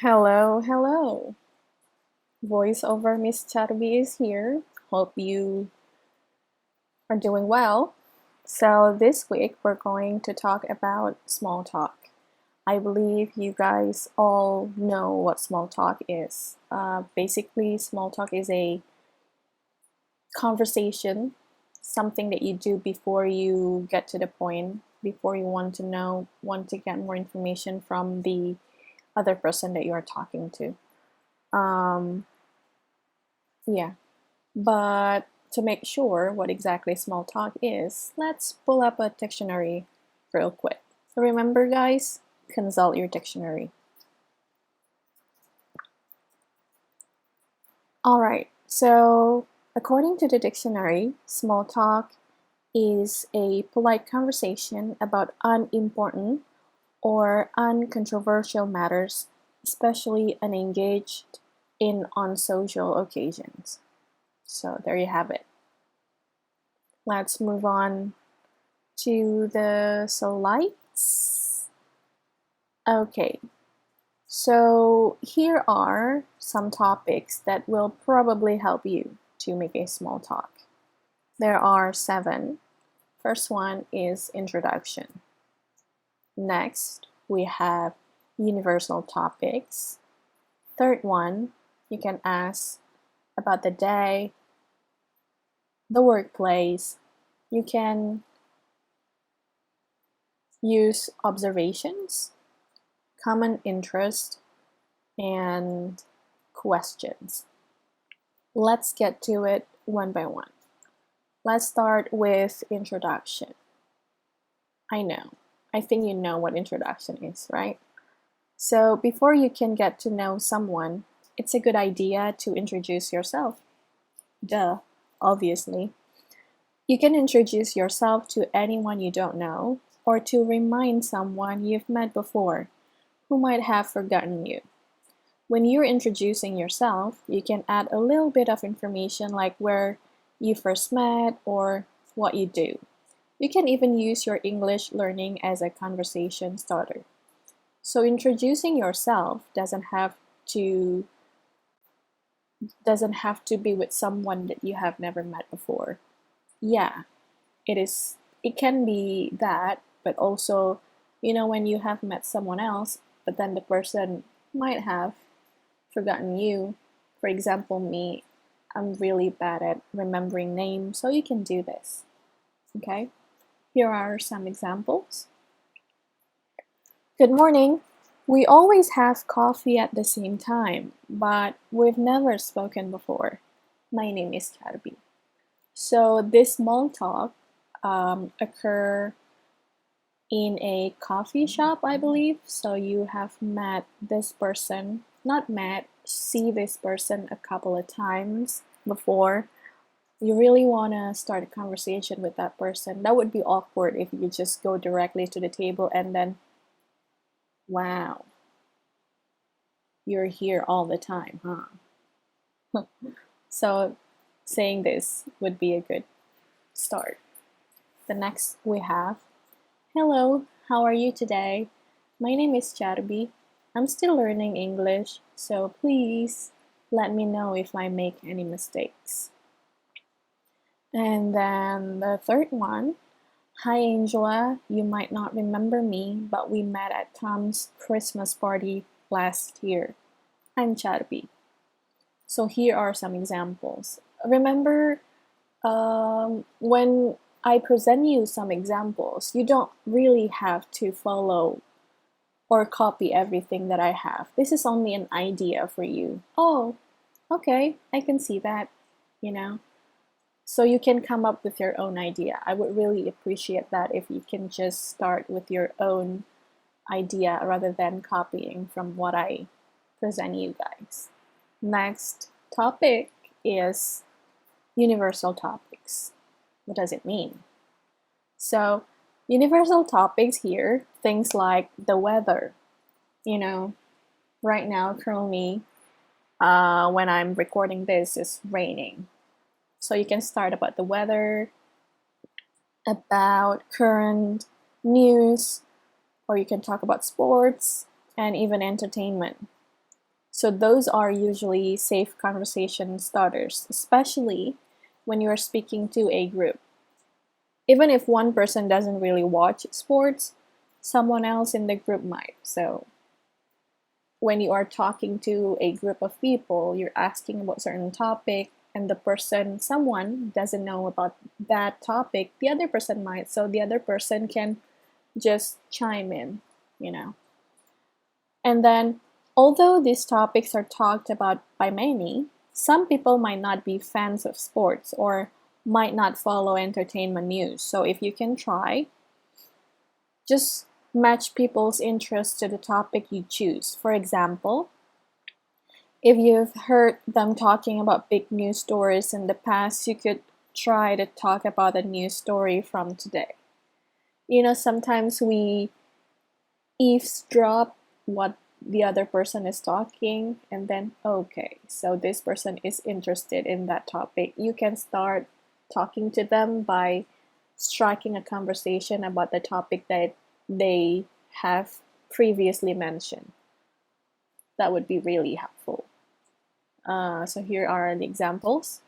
Hello, hello. Voice over Miss Chatterby is here. Hope you are doing well. So, this week we're going to talk about small talk. I believe you guys all know what small talk is. Basically, small talk is a conversation, something that you do before you get to the point, before you want to get more information from the other person that you are talking to. Um, yeah, But to make sure what exactly small talk is, let's pull up a dictionary real quick. So remember, guys, consult your dictionary. All right, so according to the dictionary, small talk is a polite conversation about unimportant or uncontroversial matters, especially unengaged in on social occasions. So there you have it. Let's move on to the slides. Okay, so here are some topics that will probably help you to make a small talk. There are 7. First one is introduction. Next, we have universal topics. Third one, you can ask about the day, the workplace. You can use observations, common interest, and questions. Let's get to it one by one. Let's start with introduction. I know. I think you know what introduction is, right? So before you can get to know someone, it's a good idea to introduce yourself. Duh, obviously. You can introduce yourself to anyone you don't know or to remind someone you've met before who might have forgotten you. When you're introducing yourself, you can add a little bit of information like where you first met or what you do. You can even use your English learning as a conversation starter. So introducing yourself to doesn't have to be with someone that you have never met before. Yeah, it can be that, but also, when you have met someone else, but then the person might have forgotten you. For example, me, I'm really bad at remembering names, so you can do this. Okay? Here are some examples. Good morning. We always have coffee at the same time, but we've never spoken before. My name is Charby. So this small talk occur in a coffee shop, I believe. So you have met this person, not met, see this person a couple of times before. You really want to start a conversation with that person. That would be awkward if you just go directly to the table and then, wow, you're here all the time, huh? So saying this would be a good start. The next we have, hello, how are you today? My name is Charby. I'm still learning English, so please let me know if I make any mistakes. And then the third one, hi Angela, you might not remember me, but we met at Tom's Christmas party last year. I'm Charby. So here are some examples. Remember, when I present you some examples, you don't really have to follow or copy everything that I have. This is only an idea for you. Oh, okay, I can see that, you know. So you can come up with your own idea. I would really appreciate that if you can just start with your own idea rather than copying from what I present you guys. Next topic is universal topics. What does it mean? So, universal topics here, things like the weather. You know, right now, currently, when I'm recording this, it's raining. So you can start about the weather, about current news, or you can talk about sports and even entertainment. So those are usually safe conversation starters, especially when you're speaking to a group. Even if one person doesn't really watch sports, someone else in the group might. So when you are talking to a group of people, you're asking about certain topic, and someone doesn't know about that topic, the other person might. So the other person can just chime in, you know. And then, although these topics are talked about by many, some people might not be fans of sports or might not follow entertainment news. So if you can try, just match people's interest to the topic you choose. For example, if you've heard them talking about big news stories in the past, you could try to talk about a news story from today. Sometimes we eavesdrop what the other person is talking, and then, okay, so this person is interested in that topic. You can start talking to them by striking a conversation about the topic that they have previously mentioned. That would be really helpful. So here are the examples.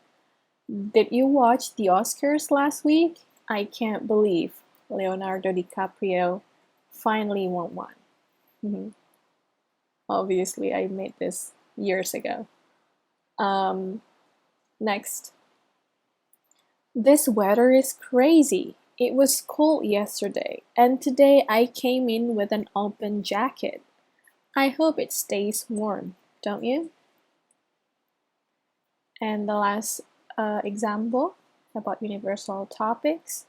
Did you watch the Oscars last week? I can't believe Leonardo DiCaprio finally won one. Mhm. Obviously, I made this years ago. Next. This weather is crazy. It was cold yesterday, and today I came in with an open jacket. I hope it stays warm, don't you? And the last example about universal topics.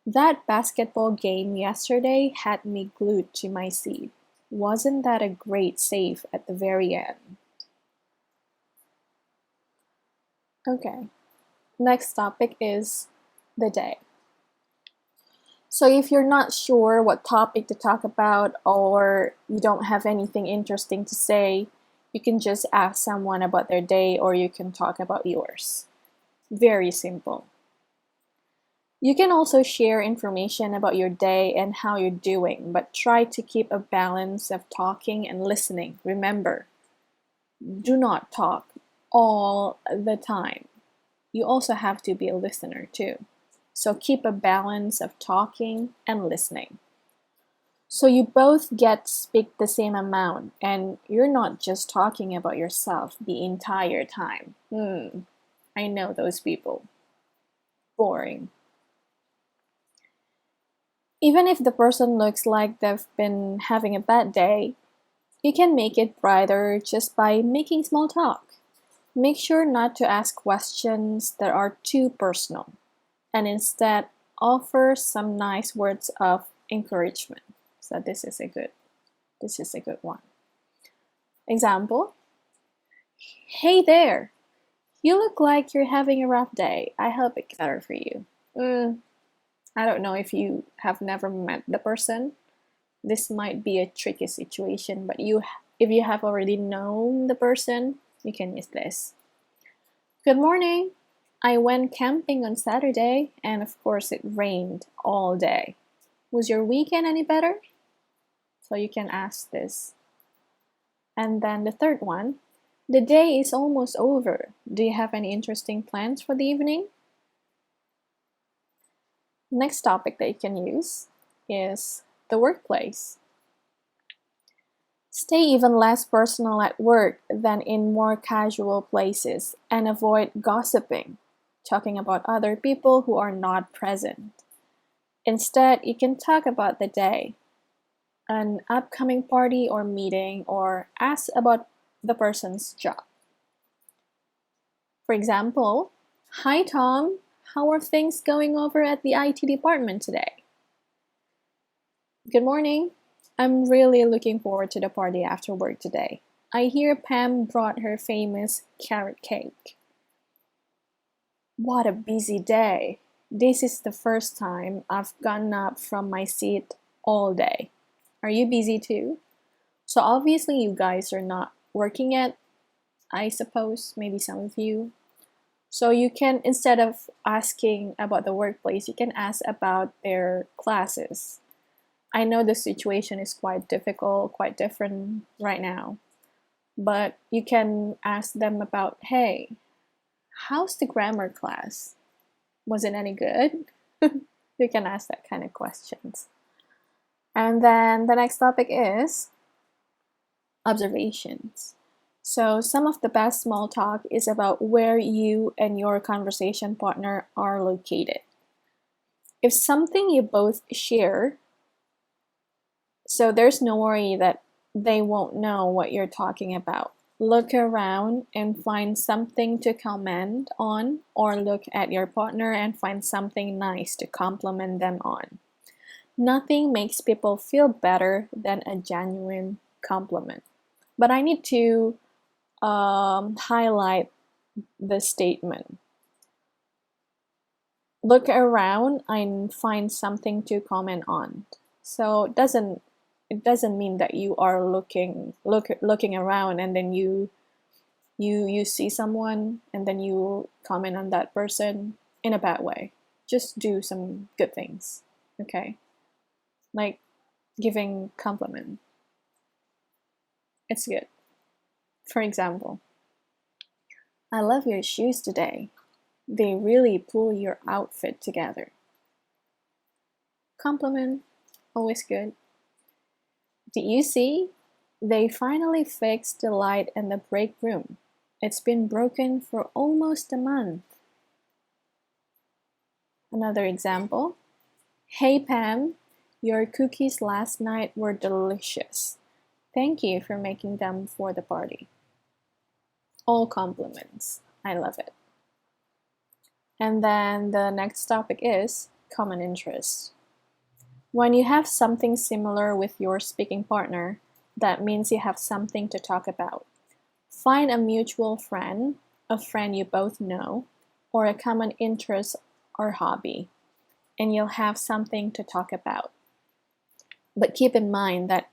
That basketball game yesterday had me glued to my seat. Wasn't that a great save at the very end? Okay, next topic is the day. So if you're not sure what topic to talk about or you don't have anything interesting to say, you can just ask someone about their day or you can talk about yours. Very simple. You can also share information about your day and how you're doing, but try to keep a balance of talking and listening. Remember, do not talk all the time. You also have to be a listener too. So keep a balance of talking and listening. So you both get to speak the same amount and you're not just talking about yourself the entire time. I know those people. Boring. Even if the person looks like they've been having a bad day, you can make it brighter just by making small talk. Make sure not to ask questions that are too personal and instead offer some nice words of encouragement. So this is a good one. Example, hey there, you look like you're having a rough day. I hope it gets better for you. I don't know if you have never met the person. This might be a tricky situation, but if you have already known the person, you can use this. Good morning. I went camping on Saturday, and of course, it rained all day. Was your weekend any better? So you can ask this. And then the third one, the day is almost over. Do you have any interesting plans for the evening? Next topic that you can use is the workplace. Stay even less personal at work than in more casual places and avoid gossiping, talking about other people who are not present. Instead, you can talk about the day, an upcoming party or meeting, or ask about the person's job. For example, hi Tom, how are things going over at the IT department today? Good morning. I'm really looking forward to the party after work today. I hear Pam brought her famous carrot cake. What a busy day. This is the first time I've gotten up from my seat all day. Are you busy too? So obviously you guys are not working yet, I suppose, maybe some of you. So you can, instead of asking about the workplace, you can ask about their classes. I know the situation is quite difficult, quite different right now. But you can ask them about, hey, how's the grammar class? Was it any good? You can ask that kind of questions. And then the next topic is observations. So some of the best small talk is about where you and your conversation partner are located. If something you both share, so there's no worry that they won't know what you're talking about. Look around and find something to comment on, or look at your partner and find something nice to compliment them on. Nothing makes people feel better than a genuine compliment. But I need to highlight the statement. Look around and find something to comment on. So it doesn't mean that you are looking around and then you see someone and then you comment on that person in a bad way. Just do some good things, okay? Like giving compliment. It's good. For example, I love your shoes today. They really pull your outfit together. Compliment, always good. Did you see? They finally fixed the light in the break room. It's been broken for almost a month. Another example. Hey Pam, your cookies last night were delicious. Thank you for making them for the party. All compliments. I love it. And then the next topic is common interests. When you have something similar with your speaking partner, that means you have something to talk about. Find a mutual friend, a friend you both know, or a common interest or hobby, and you'll have something to talk about. But keep in mind that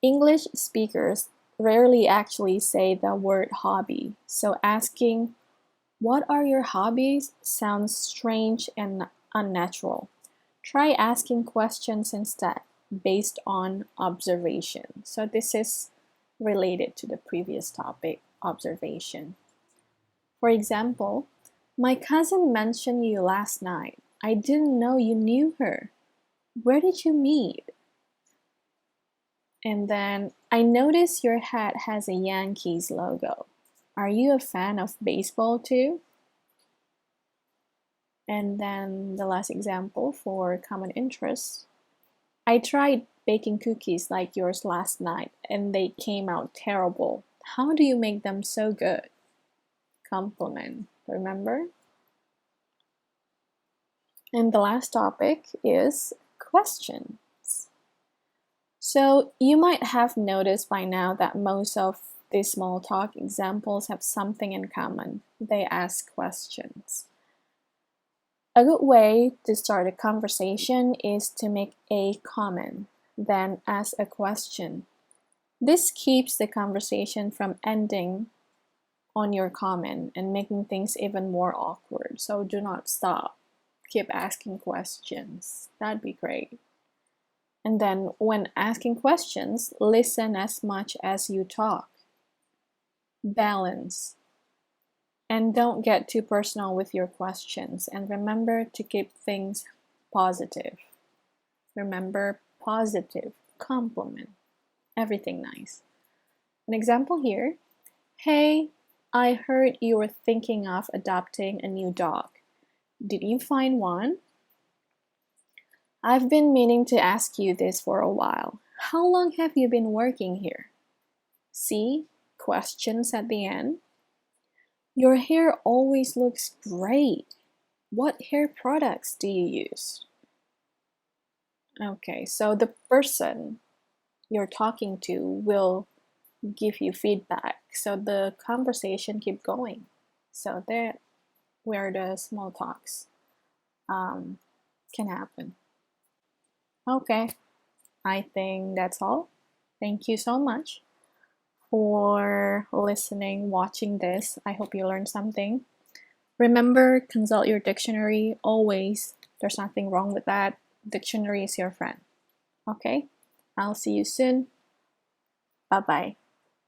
English speakers rarely actually say the word hobby, so asking, "What are your hobbies?" sounds strange and unnatural. Try asking questions instead, based on observation. So this is related to the previous topic, observation. For example, my cousin mentioned you last night. I didn't know you knew her. Where did you meet? And then, I noticed your hat has a Yankees logo. Are you a fan of baseball too? And then the last example for common interests. I tried baking cookies like yours last night and they came out terrible. How do you make them so good? Compliment, remember? And the last topic is questions. So you might have noticed by now that most of these small talk examples have something in common. They ask questions. A good way to start a conversation is to make a comment, then ask a question. This keeps the conversation from ending on your comment and making things even more awkward. So do not stop. Keep asking questions. That'd be great. And then when asking questions, listen as much as you talk. Balance. And don't get too personal with your questions. And remember to keep things positive. Remember, positive, compliment, everything nice. An example here. Hey, I heard you were thinking of adopting a new dog. Did you find one? I've been meaning to ask you this for a while. How long have you been working here? See, questions at the end. Your hair always looks great. What hair products do you use? Okay, so the person you're talking to will give you feedback. So the conversation keep going. So there where the small talks can happen. Okay, I think that's all. Thank you so much for listening, watching this. I hope you learned something. Remember, consult your dictionary always. There's nothing wrong with that. Dictionary is your friend. Okay, I'll see you soon. Bye bye.